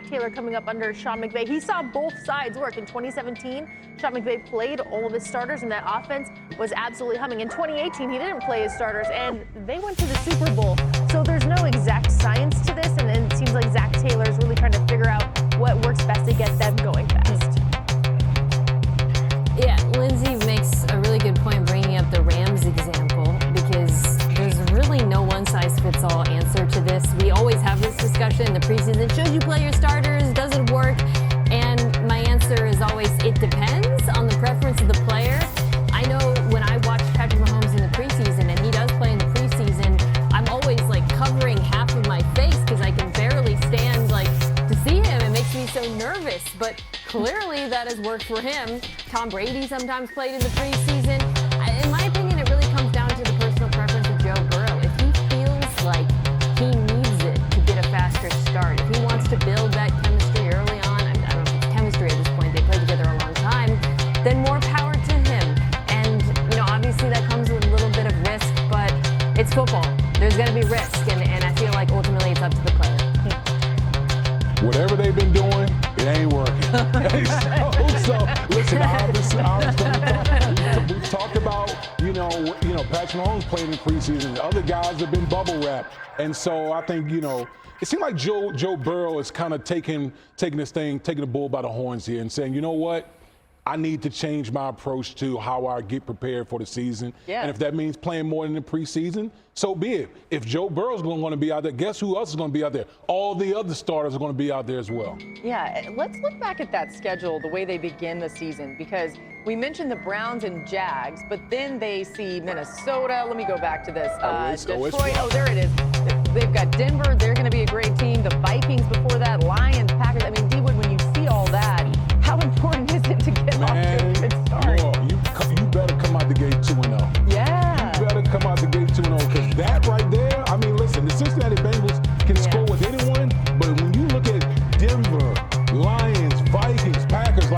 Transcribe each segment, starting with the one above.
Taylor coming up under Sean McVay. He saw both sides work. In 2017, Sean McVay played all of his starters, and that offense was absolutely humming. In 2018, he didn't play his starters, and they went to the Super Bowl. So there's no exact science to this, and it seems like Zach Taylor is really trying to figure out what works best to get them going fast. Yeah, Lindsay makes a really good point bringing up the Rams example, because there's really no one-size-fits-all answer to this. We always have this discussion in the preseason. Should you play your starters? Does it work? And my answer is always, it depends on the preference of the player. I know when I watch Patrick Mahomes in the preseason, and he does play in the preseason, I'm always like covering half of my face because I can barely stand to see him. It makes me so nervous, but clearly that has worked for him. Tom Brady sometimes played in the preseason. In my opinion, it really comes down to the personal preference of Joe Burrow. If he feels like he needs it to get a faster start, if he wants to build that chemistry early on, I don't know if it's chemistry at this point, they played together a long time, then more power to him. And, obviously that comes with a little bit of risk, but it's football. There's going to be risk, and I feel like ultimately it's up to the player. Whatever they've been doing, it ain't working. so listen, we've talked about, Patrick Mahomes played in preseason. The other guys have been bubble wrapped. And so I think, it seemed like Joe Burrow is kind of taking the bull by the horns here and saying, you know what? I need to change my approach to how I get prepared for the season. Yeah. And if that means playing more in the preseason, so be it. If Joe Burrow's going to want to be out there, guess who else is going to be out there? All the other starters are going to be out there as well. Yeah, let's look back at that schedule, the way they begin the season, because we mentioned the Browns and Jags, but then they see Minnesota. Let me go back to this. Detroit, there it is. They've got Denver. They're going to be a great team. The Vikings before that, Lions, Packers. I mean, D-Wood, when you see all that, how important is it to get off to a good start? You better come out the gate 2-0. Yeah. You better come out the gate 2-0, because that right there, I mean, listen, the Cincinnati Bengals can score with anyone, but when you look at Denver, Lions, Vikings, Packers,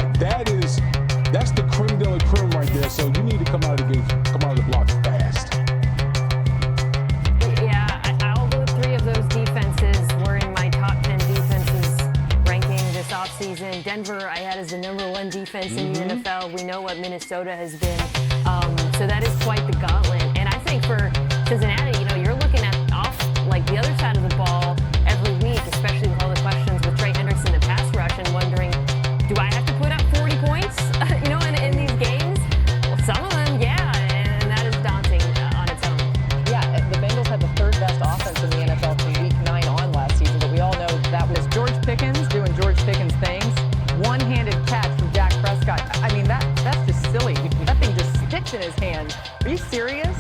that's the creme de la creme right there. So you need to come out of the gate, come out of the blocks fast. Yeah, although 3 of those defenses were in my top 10 defenses ranking this offseason. Denver I had as the #1 defense in the NFL. We know what Minnesota has been. So that is quite the gauntlet. And I think for Cincinnati, you're looking at the other side of the ball every week, especially with all the questions with Trey Hendrickson, the pass rush, and wondering, do I have to put up 40 points, in these games? Well, some of them, yeah, and that is daunting on its own. Yeah, the Bengals had the 3rd best offense in the NFL from Week 9 on last season, but we all know that was George Pickens doing George Pickens things. One-handed catch from Dak Prescott. I mean, that's just silly. That thing just sticks in his hand. Are you serious?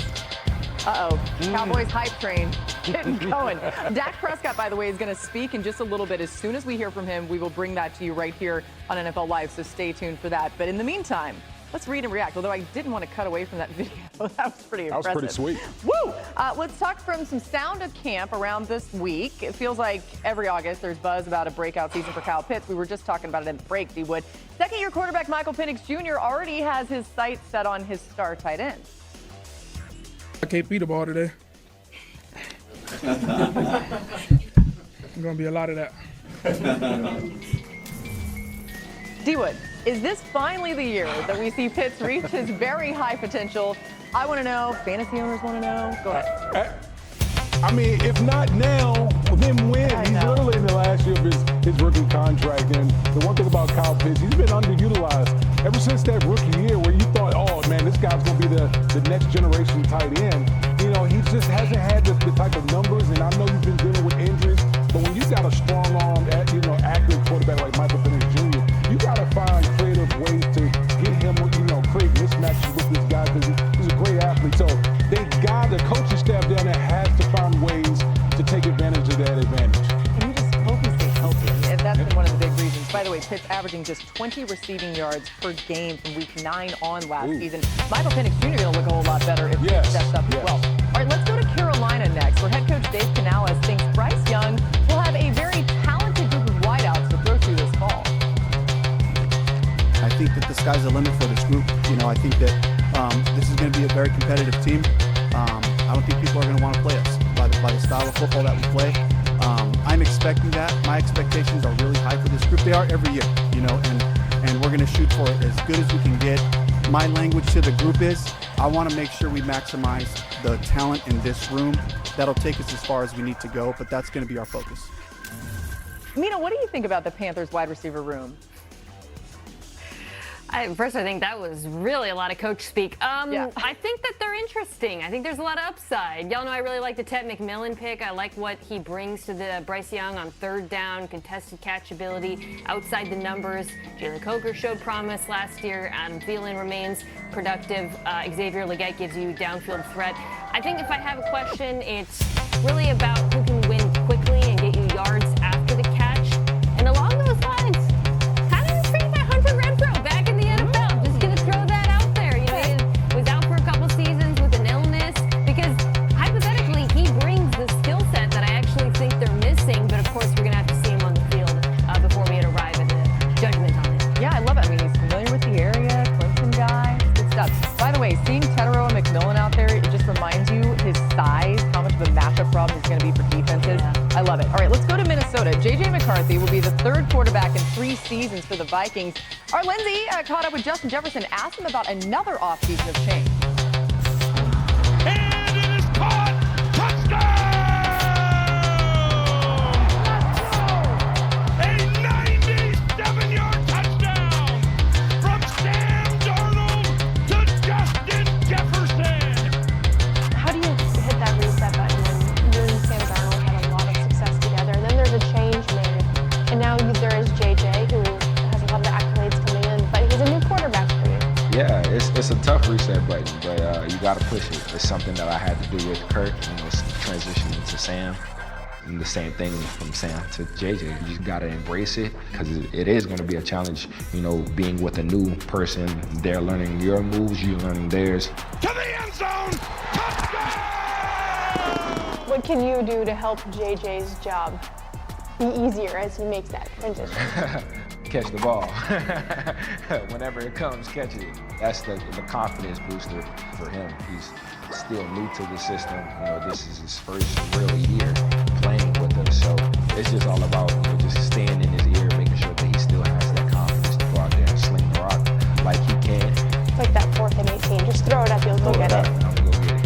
Uh-oh. Cowboys hype train getting going. Dak Prescott, by the way, is going to speak in just a little bit. As soon as we hear from him, we will bring that to you right here on NFL Live, so stay tuned for that. But in the meantime, let's read and react, although I didn't want to cut away from that video. That was pretty impressive. That was pretty sweet. Woo! Let's talk from some sound of camp around this week. It feels like every August there's buzz about a breakout season for Kyle Pitts. We were just talking about it in the break, D-Wood. Second-year quarterback Michael Penix Jr. already has his sights set on his star tight end. I can't beat the ball today. I'm going to be a lot of that. D-Wood, is this finally the year that we see Pitts reach his very high potential? I want to know. Fantasy owners want to know. Go ahead. I mean, if not now, then when? He's literally in the last year of his rookie contract. And the one thing about Kyle Pitts, he's been underutilized ever since that rookie year where you thought, oh, man, this guy's going to be the next generation tight end. He just hasn't had the type of numbers, and I know you've been dealing with injuries, but when you got a strong-armed, accurate quarterback like Michael Penix Jr., you got to find creative ways to get him, create mismatches with this guy because he's a great athlete. So the coaching staff down there has to find ways to take advantage of that advantage. And you just hope he stays healthy. And that's been one of the big reasons. By the way, Pitts averaging just 20 receiving yards per game from Week 9 on last season. Michael Penix Jr. going to look a whole lot better if he steps up as well. All right, let's go to Carolina next, where head coach Dave Canales thinks Bryce Young will have a very talented group of wideouts to throw to this fall. I think that the sky's the limit for this group. I think that this is going to be a very competitive team. I don't think people are going to want to play us by the style of football that we play. I'm expecting that. My expectations are really high for they are every year, you know, and we're going to shoot for it as good as we can get. My language to the group is, I want to make sure we maximize the talent in this room. That'll take us as far as we need to go, but that's going to be our focus. Mina, what do you think about the Panthers wide receiver room? First, I think that was really a lot of coach speak. Yeah. I think that they're interesting. I think there's a lot of upside. Y'all know I really like the Ted McMillan pick. I like what he brings to the Bryce Young on third down, contested catch ability, outside the numbers. Jalen Coker showed promise last year. Adam Thielen remains productive. Xavier Legette gives you downfield threat. I think if I have a question, it's really about who can win quickly and get you yards after the catch. And along those lines, how do you treat that Hunter Renfrow back in the NFL? Just gonna throw that out there. You know, he was out for a couple seasons with an illness because hypothetically he brings the skill set that I actually think they're missing. But of course, we're gonna have to see him on the field before we arrive at a judgment on it. Yeah, I love it. I mean, he's familiar with the area, Clemson guy, good stuff. By the way, seeing Tetero and McMillan out there, it just reminds you his size, how much of a matchup problem he's going to be for defenses. Yeah. I love it. All right, let's go to Minnesota. J.J. McCarthy will be the third quarterback in 3 seasons for the Vikings. Our Lindsay caught up with Justin Jefferson, asked him about another offseason of change. And it is caught! Touchdown! A 97-yard touchdown from Sam Darnold to Justin Jefferson. How do you hit that reset button when you and Sam Darnold had a lot of success together, and then there's a change made, and now there is JJ, who has a lot of the accolades coming in, but he's a new quarterback for you. Yeah, it's a tough reset button, but you got to push it. It's something that I had to do with Kurt, transitioning to Sam. And the same thing from Sam to JJ. You just got to embrace it because it is going to be a challenge, being with a new person. They're learning your moves, you're learning theirs. To the end zone! Touchdown! What can you do to help JJ's job be easier as he makes that transition? Catch the ball. Whenever it comes, catch it. That's the confidence booster for him. He's still new to the system. This is his first real year playing with us. So it's just all about just staying in his ear, making sure that he still has that confidence to go out there and sling the rock like he can. It's like that 4th and 18. Just throw it up, you'll go get it. I'm gonna go get it.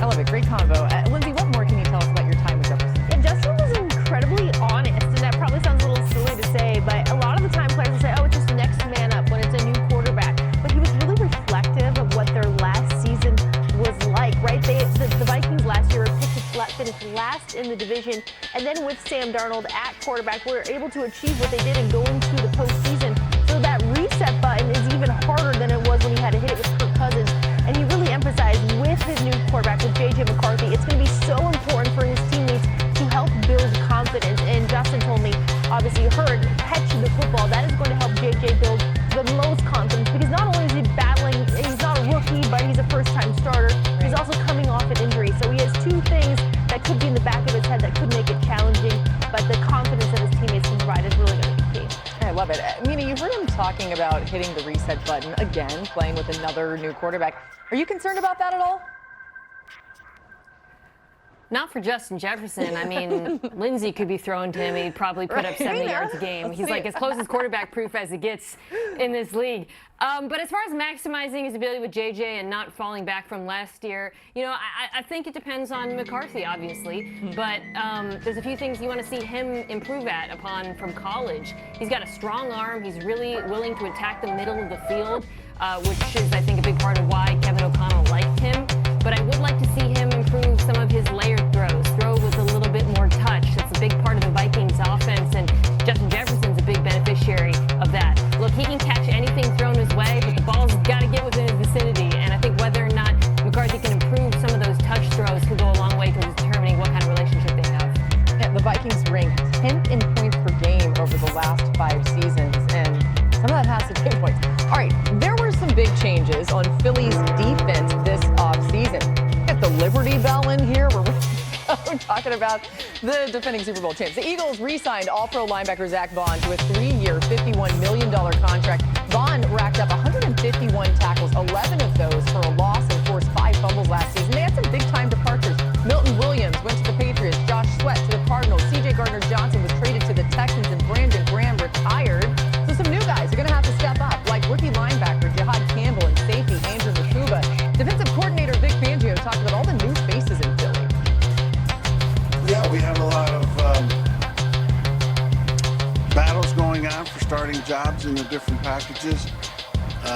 I love it. Great convo. Lindsay, what more can you tell us about your time with Jefferson? Yeah, Justin was incredibly honest, and that probably sounds a little silly to say, but a lot of the time players will say, oh, it's just next man up when it's a new quarterback. But he was really reflective of what their last season was like, right? The Vikings last year finished last in the division, and then with Sam Darnold at quarterback, were able to achieve what they did in going to the postseason. So that reset button is even harder than it was when he had to hit it with Kirk Cousins. And he really emphasized with his new quarterback, with J.J. McCarthy, it's going to be so important for his teammates to help build confidence. And Justin told me, obviously you heard, catching the football, that is going to help J.J. build the most confidence. Because not only is he battling, he's not a rookie, but he's a first-time starter. He's also coming off an injury. So he has 2 things that could be in the back of his head that could make it challenging. But the confidence that his teammates can provide is really going to be key. I love it. Mina, you heard him talking about hitting the reset button again, playing with another new quarterback. Are you concerned about that at all? Not for Justin Jefferson. I mean, Lindsay could be thrown to him. He'd probably put up 70 yards a game. He's like as close as quarterback proof as it gets in this league. But as far as maximizing his ability with JJ and not falling back from last year, I think it depends on McCarthy, obviously. But there's a few things you want to see him improve upon from college. He's got a strong arm. He's really willing to attack the middle of the field, which is, I think, a big part of why Kevin O'Connell liked him. But I would like to see him improve some of his layered throws, throw with a little bit more touch. That's a big part of the Vikings offense, and Justin Jefferson's a big beneficiary of that. Look, he can catch anything thrown his way, but the ball's got to get within his vicinity. And I think whether or not McCarthy can improve some of those touch throws could go a long way towards determining what kind of relationship they have. Yeah, the Vikings ranked 10th in points per game over the last 5 seasons, and some of that has to do with points. All right, there were some big changes on Philly's defense this offseason. Get the Liberty Bell in here. We're talking about the defending Super Bowl champs. The Eagles re-signed All-Pro linebacker Zach Vaughn to a 3-year, $51 million contract. Vaughn racked up 151 tackles, 11 of those for a loss, and forced 5 fumbles last season. They had some big-time departures. Milton Williams new faces in Philly. Yeah, we have a lot of battles going on for starting jobs in the different packages.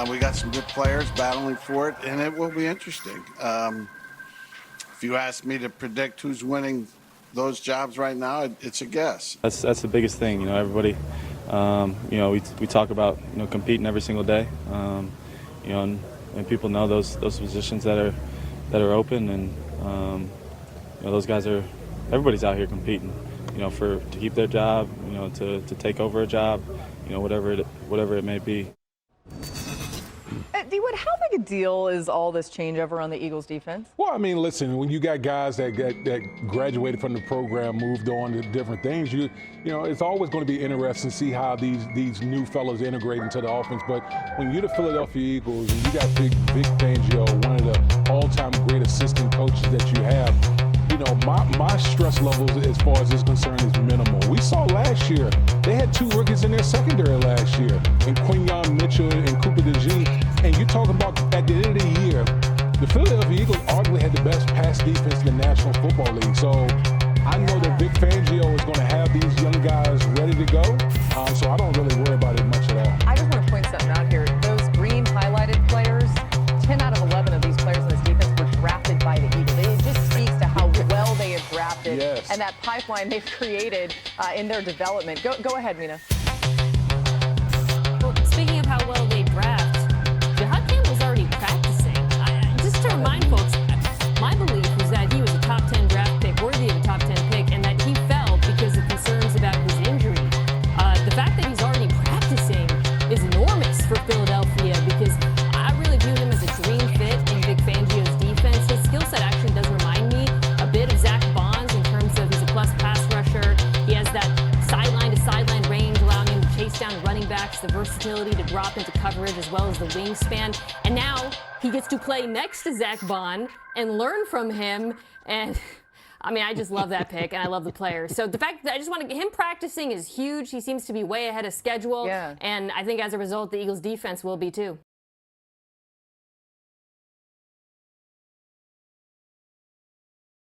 We got some good players battling for it, and it will be interesting. If you ask me to predict who's winning those jobs right now, it's a guess. That's the biggest thing. You know, everybody, we talk about, competing every single day. And people know those positions that are open, and those guys everybody's out here competing. To keep their job, to take over a job, whatever it may be. D-Wood, how big a deal is all this changeover on the Eagles defense? Well, I mean, listen, when you got guys that graduated from the program, moved on to different things, it's always going to be interesting to see how these new fellows integrate into the offense. But when you're the Philadelphia Eagles and you got Big Fangio, one of the all-time great assistant coaches that you have, my stress levels as far as this concerned is minimal. We saw last year, they had 2 rookies in their secondary last year, in Quinyon Mitchell and Cooper DeJean. And you're talking about at the end of the year, the Philadelphia Eagles arguably had the best pass defense in the National Football League. So I know that Vic Fangio is going to have these young guys ready to go. So I don't really worry about it much at all. I just want to point something out here. Those green highlighted players, 10 out of 11 of these players in this defense were drafted by the Eagles. It just speaks to how well they have drafted and that pipeline they've created in their development. Go ahead, Mina. Well, speaking of how well they draft, was already practicing. Just to remind folks, my belief was that he was a top 10 draft pick, worthy of a top 10 pick, and that he fell because of concerns about his injury. The fact that he's already practicing is enormous for Philadelphia because I really view him as a dream fit in Vic Fangio's defense. His skill set actually does remind me a bit of Zach Bonds in terms of he's a plus pass rusher. He has that sideline-to-sideline range, allowing him to chase down running backs, the versatility to drop into coverage as well as the wingspan. And now he gets to play next to Zach Bond and learn from him. And I just love that pick, and I love the player. So the fact that I just want to get him practicing is huge. He seems to be way ahead of schedule. Yeah. And I think as a result, the Eagles defense will be too.